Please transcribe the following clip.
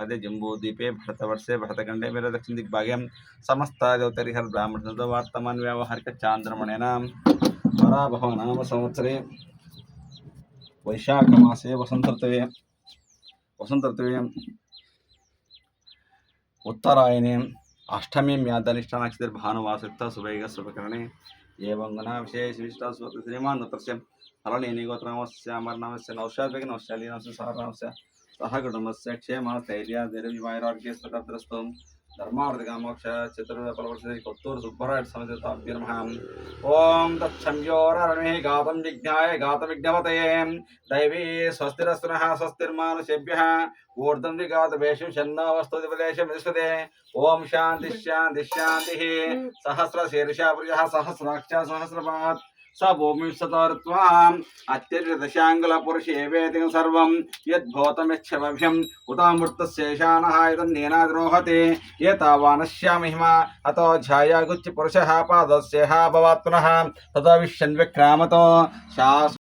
मध्य जम्बूद्वीपे भरतवर्षे भरतखंडे मेरे दक्षिण दिग्भागे समस्तादेवतरिहर ब्राह्मण वर्तमान व्यावहारिक चांद्रमणेन पराभव नाम संवत्सरे वैशाख मासे वसंत ऋतुवे उत्तरायणे अष्टमी म्यादनिष्ठा नक्षत्र भानुवासयुक्त सुभैग शुभकरणे एवं गणा विशेष विशिष्टा श्रीमान नत्रस्य फलनेनि गोत्रनामस्य अमरनामस्य नौशाद्वेग नौशालीनामस्य सहनामस्य सह कुटुंबस्य क्षेम स्थैर्य दीर्घायुरारोग्य सुखद्रस्तु धर्मार्थकामोक्ष चतुर्फलवर्षे कोत्तूर सुब्बराय समिताभ्यो नमः ओम तत्संयोरणे गातं विज्ञाय गातविज्ञमतये दैवी स्वस्तिरस्तुनः स्वस्तिर्मानुषेभ्यः ऊर्ध्वं विगातवेषु शन्नावस्तुदिवलेशं विदुषते ओम शांति शांति शांतिः सहस्रशीर्षा पुरुषः सहस्राक्ष सहस्रपात् सभूमिशतर्त्वाम् अत्यधिकदशाङ्गुलपुरुषेवेति सर्वं यद्भूतमिच्छभव्यम् उतामृतशेषानः यदन्येनाद्रोहते एतावानश्यामिहिमा अतो ध्यायागुच्च पुरुषः पादस्यः भवात् पुनः ततो विश्वन्विक्रामतो शास्